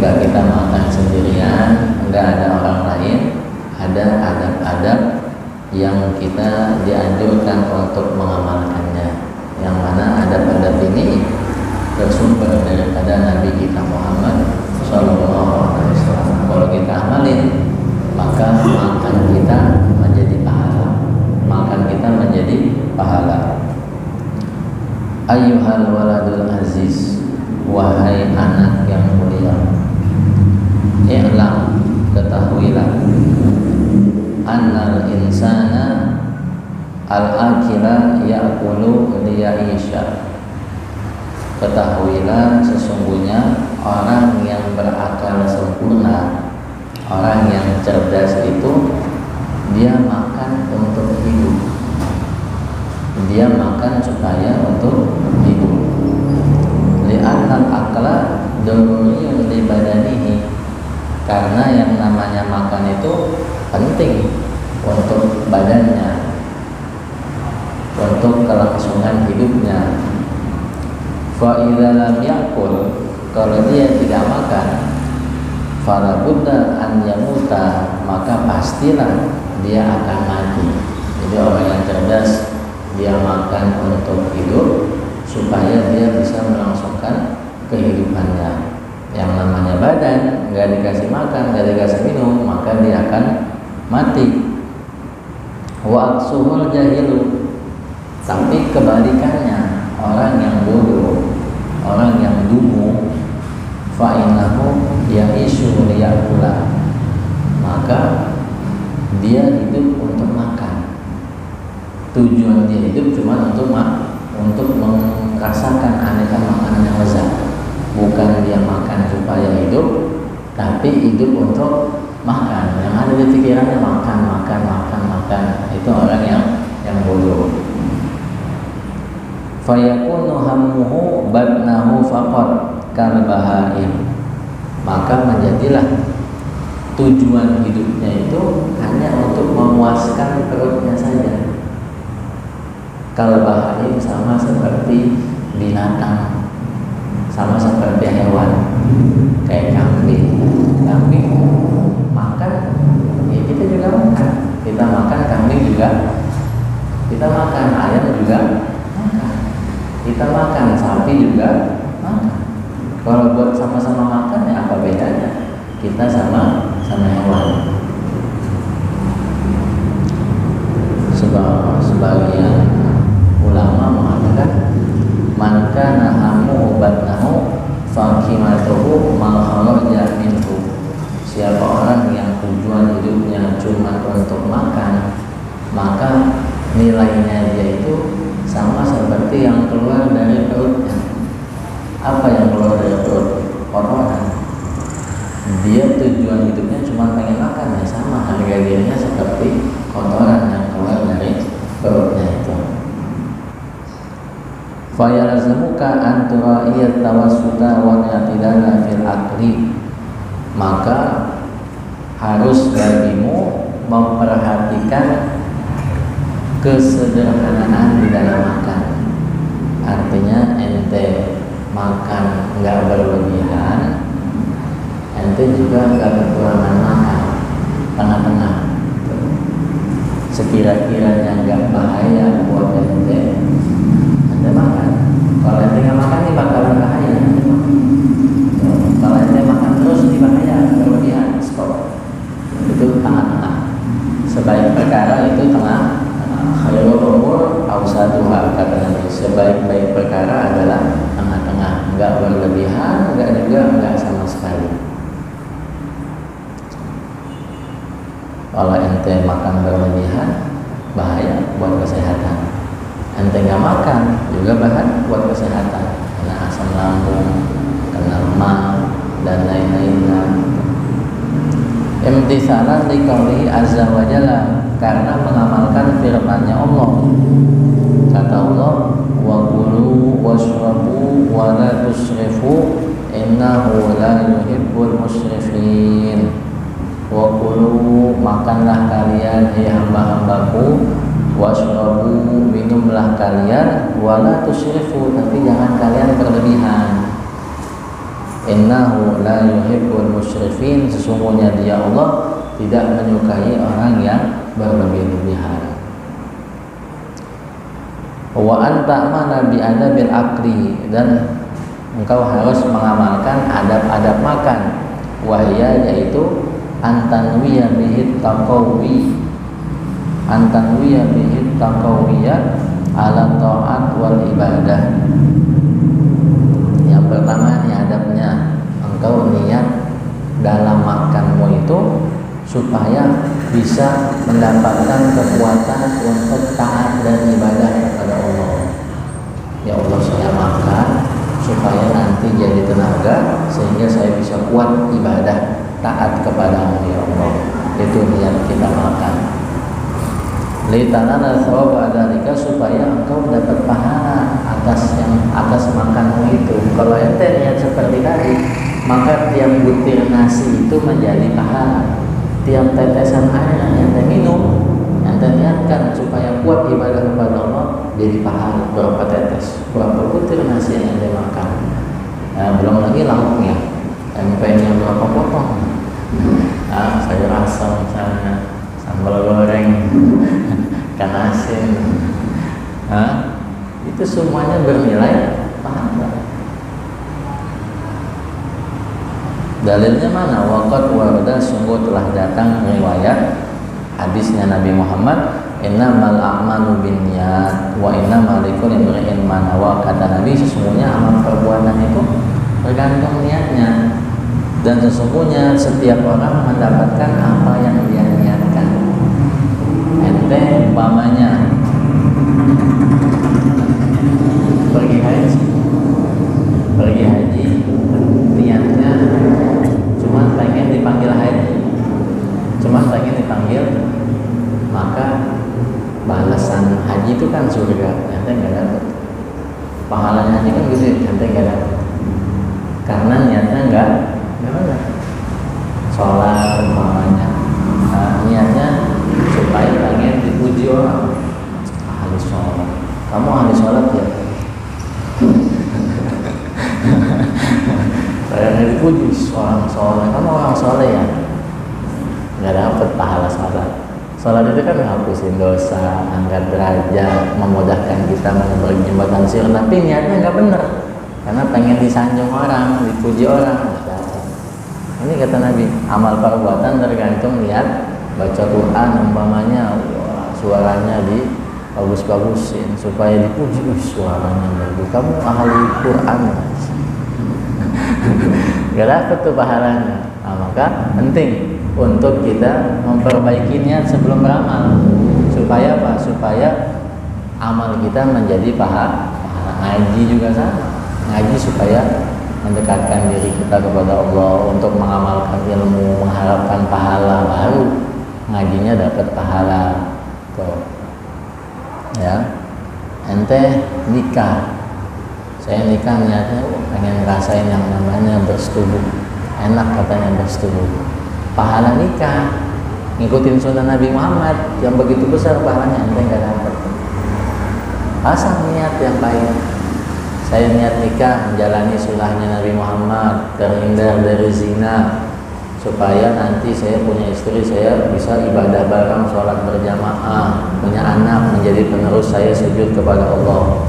ketika kita makan sendirian, nggak ada orang lain, ada adab-adab yang kita dianjurkan untuk mengamalkannya. Yang mana adab-adab ini bersumber daripada Nabi kita Muhammad SAW. Kalau kita amalin, maka makan kita menjadi pahala. Makan kita menjadi pahala. Ayyuhal waladul aziz, wahai anak yang mulia, i'lam, ketahuilah, annal insana al-akila ya'kulu liya'isha. Ketahuilah sesungguhnya orang yang berakal sempurna, orang yang cerdas itu dia makan untuk hidup. Dia makan supaya untuk hidup. Li'annal akla daruriyun li badanihi. Karena yang namanya makan itu penting untuk badannya, untuk kelangsungan hidupnya. Fa idza lam yakul, kalau dia tidak makan, fala budda an yamuta, maka pastilah dia akan mati. Jadi orang yang cerdas dia makan untuk hidup supaya dia bisa melangsungkan kehidupannya. Yang namanya badan nggak dikasih makan, nggak dikasih minum, maka dia akan mati. Wa aksuhul jahilu, tapi kebalikannya, orang yang bodoh, orang yang dungu, fa innahu ya'ishu liya'kula, maka dia hidup untuk makan. Tujuan dia hidup cuma untuk merasakan aneka makanan yang lezat. Bukan dia makan supaya hidup, tapi hidup untuk makan. Yang ada di pikirannya makan. Itu orang yang bodoh. Fayakunu hammuhu batnahu faqat kal bahaim, maka menjadilah tujuan hidupnya itu hanya untuk memuaskan perutnya saja. Kal bahaim, sama seperti binatang, sama seperti hewan, kayak kambing makan, ya kita juga makan. Kita makan, kambing juga kita makan, ayam juga makan, kita makan, sapi juga makan. Kalau buat sama-sama makan, ya apa bedanya? Kita sama hewan. Sebagian ulama mengatakan, man kana hamu batnahu fakimatuhu mal kharaja minhu. Siapa orang yang tujuan hidupnya cuma untuk makan, maka nilainya dia itu sama seperti yang keluar dari perutnya. Apa yang keluar dari perut? Kotoran. Dia tujuan hidupnya cuma pengen makan, ya sama harga dirinya seperti kotoran yang keluar dari perutnya itu. Fayalzamuka an tura'iyat tawassuta wa i'tidala fil akli, maka harus bagimu memperhatikan kesederhanaan di dalam makan. Artinya ente makan nggak berlebihan, ente juga nggak kekurangan makan, tengah-tengah. Sekira-kiranya nggak bahaya buat ente makan. Kalau ente nggak makan, ini bakalan bahaya. Kalau ente makan terus, ini bahaya, berlebihan, stop. Itu tengah-tengah. Sebaik perkara itu tengah. Khairul umur awsatuha, kata Nabi. Sebaik-baik perkara adalah tengah-tengah, enggak berlebihan, enggak sama sekali. Kalau ente makan berlebihan, bahaya buat kesehatan. Ente nggak makan juga bahan buat kesehatan, kena asam lambung, kena lemak dan lain-lainnya. Imtithalan liqaulihi azza wa jalla, karena mengamalkan firman-Nya Allah. Kata Allah, wa kulu washrabu wa la tusrifu innahu la yuhibbul musrifin. Wa kulu, makanlah kalian hai hamba-hambaku, washrabu, minumlah kalian, wa la tusrifu, tapi jangan kalian berlebihan. Innahu la yuhibbul sesungguhnya dia Allah tidak menyukai orang yang berlebih-lebihan. Wa anta mana bi adabil akli, dan engkau harus mengamalkan adab-adab makan. Wahya yaitu antanwiya bihi taqawi, antanwiya bihi taqawiyah ala ta'at wal ibadah. Yang pertama nih adabnya, engkau niat dalam makanmu itu supaya bisa mendapatkan kekuatan untuk taat dan ibadah kepada Allah. Ya Allah, saya makan supaya nanti jadi tenaga sehingga saya bisa kuat ibadah taat kepada-Mu ya Allah. Itu niat kita makan. Litanana thawab dzalika, supaya engkau dapat pahala atas makanmu itu. Kalau ente niat seperti tadi, maka tiap butir nasi itu menjadi pahala. Tiap tetesan air yang ente minum, ente niatkan supaya kuat ibadah kepada Allah, jadi pahala. Berapa tetes, berapa butir nasi yang ente makan. Nah, belum lagi lauknya, tempenya berapa potong. Sayur asam misalnya, sambal goreng, ikan asin, itu semuanya bernilai pahala. Dalilnya mana? Waqad warada, sungguh telah datang riwayat hadisnya Nabi Muhammad, innamal a'malu binniyat wa innamal likulli imri'in ma nawa. Kata Nabi, sesungguhnya amal perbuatan itu tergantung niatnya, dan sesungguhnya setiap orang mendapatkan apa yang dia niatkan. Ente umpamanya pergi haji, niatnya cuma pengen dipanggil haji, maka balasan haji itu kan surga, ente nggak dapat. Pahalanya haji kan gede, ente nggak dapat, karena niatnya nggak benar. Sholat umpamanya, niatnya supaya pengen dipuji orang. Ahli sholat, kamu ahli sholat ya? Saya dipuji orang sholat, kamu orang sholat ya? Nggak dapat pahala sholat. Sholat itu kan menghapusin dosa, angkat derajat, memudahkan kita menyeberang jembatan sirah. Tapi niatnya nggak benar, karena pengen disanjung orang, dipuji orang. Ini kata Nabi, amal perbuatan tergantung niat. Baca Quran umpamanya, suaranya bagus-bagusin supaya dipuji, suaranya bagus, kamu ahli Quran. Gak dapat tuh pahalanya. Maka penting untuk kita memperbaiki niat sebelum beramal, supaya apa? Supaya amal kita menjadi pahala. Ngaji juga sama, ngaji supaya mendekatkan diri kita kepada Allah, untuk mengamalkan ilmu, mengharapkan pahala, baru ngajinya dapat pahala. Tuh. Ya, ente nikah, saya nikah niatnya pengen ngerasain yang namanya bersetubuh, enak katanya bersetubuh. Pahala nikah, ngikutin sunnah Nabi Muhammad yang begitu besar pahalanya, ente nggak dapat. Pasang niat yang baik. Saya niat nikah menjalani sunnahnya Nabi Muhammad, terhindar dari zina, supaya nanti saya punya istri, saya bisa ibadah bareng, sholat berjamaah, punya anak, menjadi penerus saya sujud kepada Allah.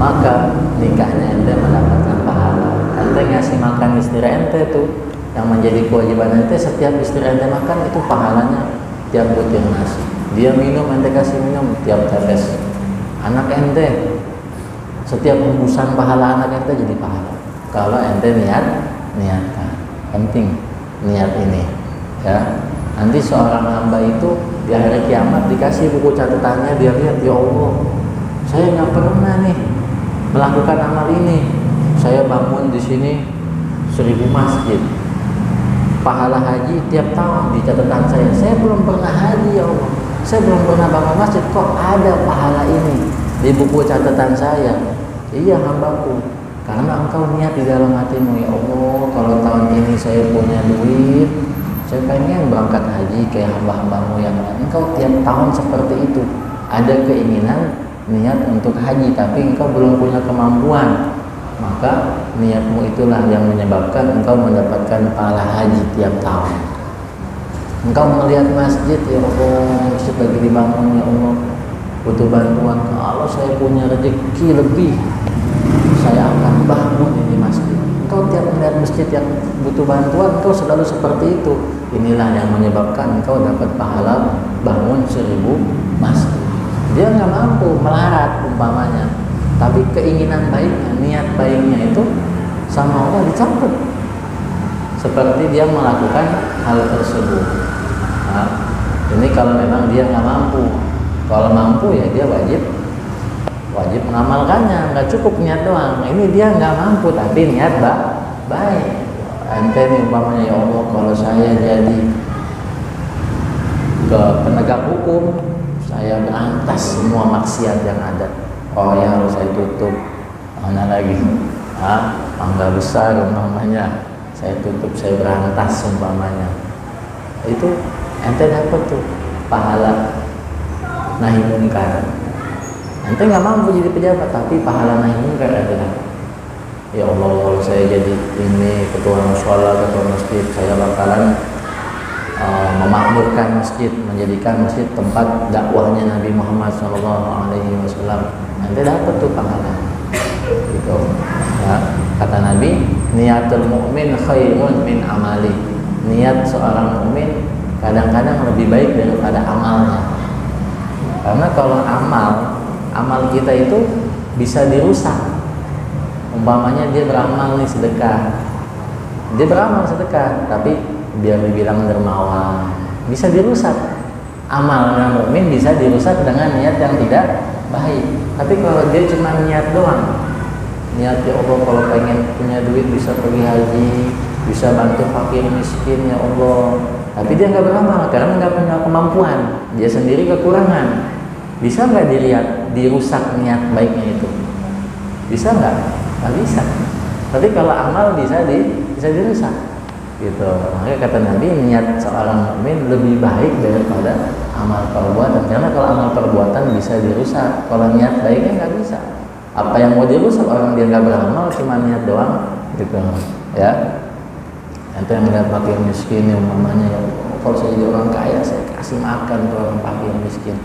Maka nikahnya ente mendapatkan pahala. Ente ngasih makan istri ente tuh, yang menjadi kewajiban ente, setiap istri ente makan itu pahalanya tiap butir nasi. Dia minum, ente kasih minum tiap tetes. Anak ente, setiap hembusan pahala anak ente jadi pahala. Kalau ente niatkan, penting niat ini, ya. Nanti seorang hamba itu di hari kiamat dikasih buku catatannya, dia lihat, ya Allah, saya nggak pernah nih melakukan amal ini. Saya bangun di sini 1000 masjid, pahala haji tiap tahun di catatan saya belum pernah haji ya Allah, saya belum pernah bangun masjid, kok ada pahala ini di buku catatan saya. Iya hambaku, karena engkau niat di dalam hatimu, ya Allah, kalau tahun ini saya punya duit, saya pengen berangkat haji kayak hamba-hambamu yang lain. Engkau tiap tahun seperti itu, ada keinginan niat untuk haji, tapi engkau belum punya kemampuan, maka niatmu itulah yang menyebabkan engkau mendapatkan pahala haji tiap tahun. Engkau melihat masjid, ya Allah, masjid lagi dibangun, ya Allah, butuh bantuan. Kalau saya punya rezeki lebih, saya akan bangun ini masjid. Engkau tiap melihat masjid yang butuh bantuan, engkau selalu seperti itu. Inilah yang menyebabkan engkau dapat pahala bangun 1000 masjid. Dia nggak mampu melarat umpamanya, tapi keinginan baiknya, niat baiknya itu sama Allah dicampur. Seperti dia melakukan hal tersebut. Nah, ini kalau memang dia nggak mampu. Kalau mampu ya dia wajib mengamalkannya, nggak cukup niat doang. Ini dia nggak mampu tapi niat baik. Ente nih umpamanya, ya Allah, kalau saya jadi ke penegak hukum, saya berantas semua maksiat yang ada. Oh ya, harus saya tutup. Mana lagi? Mangga besar umpamanya, saya tutup, saya berantas umpamanya. Itu ente dapat tuh pahala nahi mungkar. Ente nggak mampu jadi pejabat, tapi pahala nahi mungkar ada. Ya Allah, kalau saya jadi ini ketua mushola, ketua masjid, saya bakalan memakmurkan masjid, menjadikan masjid tempat dakwahnya Nabi Muhammad SAW. Ente dapat tuh pahala. Gitu. Ya, kata Nabi, niatul mu'min khairun min amali. Niat seorang mukmin kadang-kadang lebih baik daripada amalnya. Karena kalau amal kita itu bisa dirusak. Umpamanya dia beramal nih sedekah, dia beramal sedekah, tapi biar dibilang dermawan, bisa dirusak. Amal yang mukmin bisa dirusak dengan niat yang tidak baik. Tapi kalau dia cuma niat doang, niat ya Allah, kalau pengen punya duit bisa pergi haji, bisa bantu fakir miskin, ya Allah, tapi dia nggak beramal karena nggak punya kemampuan, dia sendiri kekurangan. Bisa nggak dirusak niat baiknya itu? Bisa nggak? Nggak bisa. Tapi kalau amal bisa dirusak, gitu. Makanya kata Nabi, niat seorang mukmin lebih baik daripada amal perbuatan. Karena kalau amal perbuatan bisa dirusak, kalau niat baiknya nggak bisa. Apa yang mau dirusak orang dia nggak beramal, cuma niat doang, gitu. Ya. Nanti yang melihat fakir miskin, yang umpamanya, ya, kalau saya jadi orang kaya, saya kasih makan ke orang fakir miskin.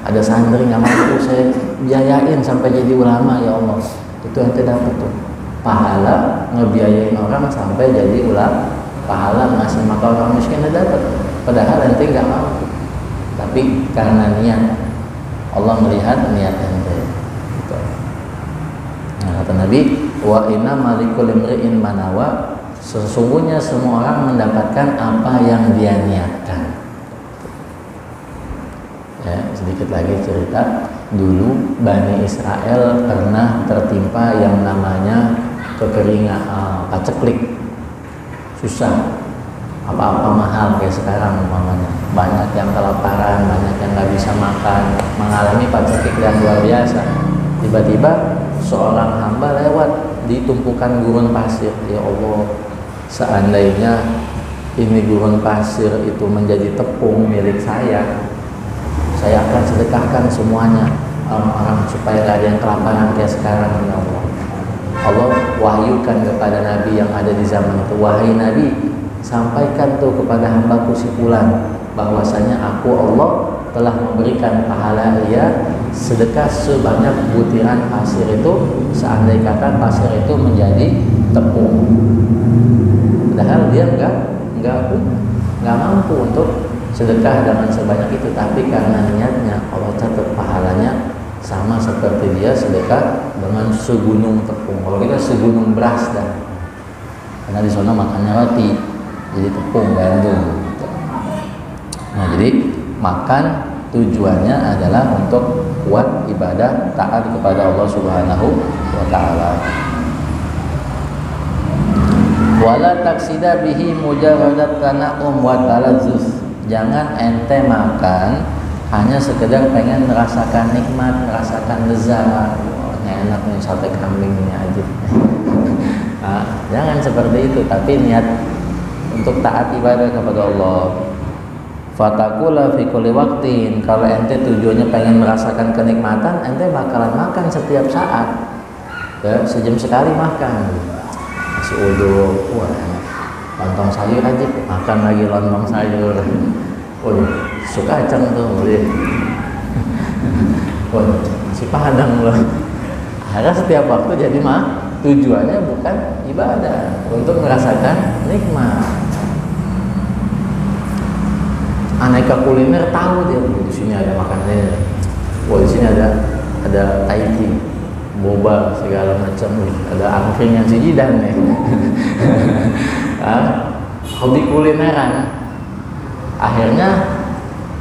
Ada santri nggak mampu, saya biayain sampai jadi ulama, ya Allah. Itu ente dapat tuh pahala ngebiayain orang sampai jadi ulama, pahala ngasih makan orang miskin ente dapat. Padahal ente nggak mampu, tapi karena niat, Allah melihat niat ente. Gitu. Nah, kata Nabi, wa inna malikul imri'in manawa, sesungguhnya semua orang mendapatkan apa yang dia niatkan. Ya, sedikit lagi cerita. Dulu Bani Israel pernah tertimpa yang namanya kekeringan, paceklik, susah, apa-apa mahal kayak sekarang umpamanya. Banyak yang kelaparan, banyak yang nggak bisa makan, mengalami paceklik yang luar biasa. Tiba-tiba seorang hamba lewat di tumpukan gurun pasir. Ya Allah, seandainya ini gurun pasir itu menjadi tepung milik saya akan sedekahkan semuanya orang-orang supaya gak ada yang kelaparan kayak sekarang, ya Allah. Allah wahyukan kepada Nabi yang ada di zaman itu, wahai Nabi, sampaikan tuh kepada hambaku si fulan bahwasanya aku Allah telah memberikan pahala dia sedekah sebanyak butiran pasir itu, seandai kata pasir itu menjadi tepung. Padahal dia nggak mampu untuk sedekah dengan sebanyak itu, tapi karena niatnya Allah catat pahalanya sama seperti dia sedekah dengan segunung tepung. Kalau kita segunung beras dah, karena di sana makannya roti, jadi tepung gandum. Nah, jadi makan tujuannya adalah untuk kuat ibadah taat kepada Allah Subhanahu wa taala. Wala taksida bihi mujarradat tana'um wa talazzus. Jangan ente makan hanya sekedar pengen merasakan nikmat, merasakan lezat. Enak nih sate kambing ini aja. Nah, jangan seperti itu, tapi niat untuk taat ibadah kepada Allah. Fatakula fi kulli waqtin. Kalau ente tujuannya pengen merasakan kenikmatan, ente bakalan makan setiap saat. Ya, sejam sekali makan. Nasi uduk, wah enak. lontong sayur aja, makan lagi lontong sayur. Waduh, suka acang tuh, waduh, si Padang loh. Akhirnya setiap waktu jadi tujuannya bukan ibadah, untuk merasakan nikmat. Aneka kuliner tahu dia, di sini ada makanannya, wah di sini ada taiti, boba segala macam, ada angkringan si Jidan nih. Hobi kulineran, akhirnya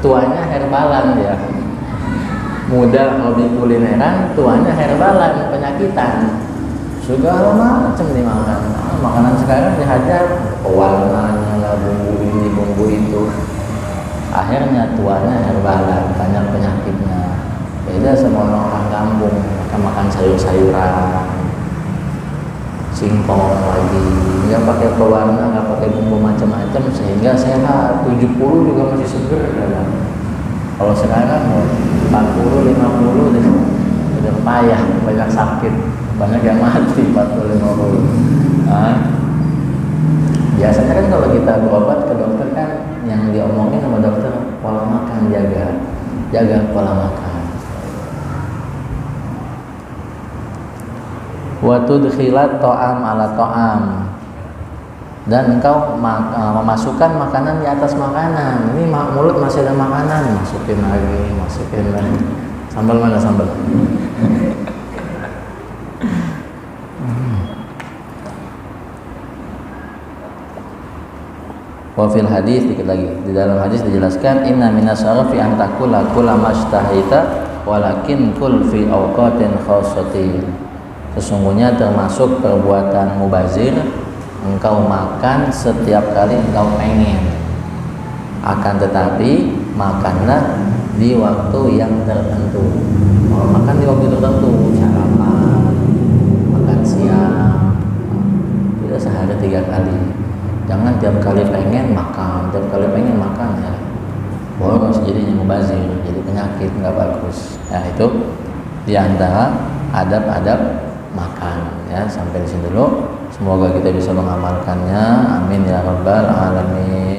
tuanya herbalan dia. Muda hobi kulineran, tuanya herbalan, penyakitan, segala macam dimakan. Makanan sekarang dihajar pewarnaannya lah, bumbu ini bumbu itu, akhirnya tuanya herbalan, banyak penyakitnya. Beda sama orang kampung, makan sayur-sayuran, singkong lagi, nggak pakai pewarna, nggak pakai bumbu macam-macam, sehingga sehat. 70 juga masih seger kan. Kalau sekarang 40, 50 udah payah, banyak sakit, banyak yang mati 40, 50. Biasanya kan kalau kita berobat ke dokter kan yang diomongin sama dokter, pola makan, jaga pola makan. Wa tudkhilat ta'am ala ta'am, dan engkau memasukkan makanan di atas makanan. Ini mulut masih ada makanan, masukin lagi. Sambal mana sambal? Wa fil hadis, dikit lagi, di dalam hadis dijelaskan, inna minas syarafi an takula kullama ishtahita walakin kul fi awqatin khassatin. Sesungguhnya termasuk perbuatan mubazir engkau makan setiap kali engkau pengen, akan tetapi makanlah di waktu yang tertentu. Kalau makan di waktu tertentu, sarapan, makan siang, tidak sehari 3 kali. Jangan tiap kali pengen makan ya. Boros jadinya mubazir, jadi penyakit, nggak bagus. Nah itu diantara adab-adab makan ya. Sampai di sini dulu. Semoga kita bisa mengamalkannya. Amin ya rabbal alamin.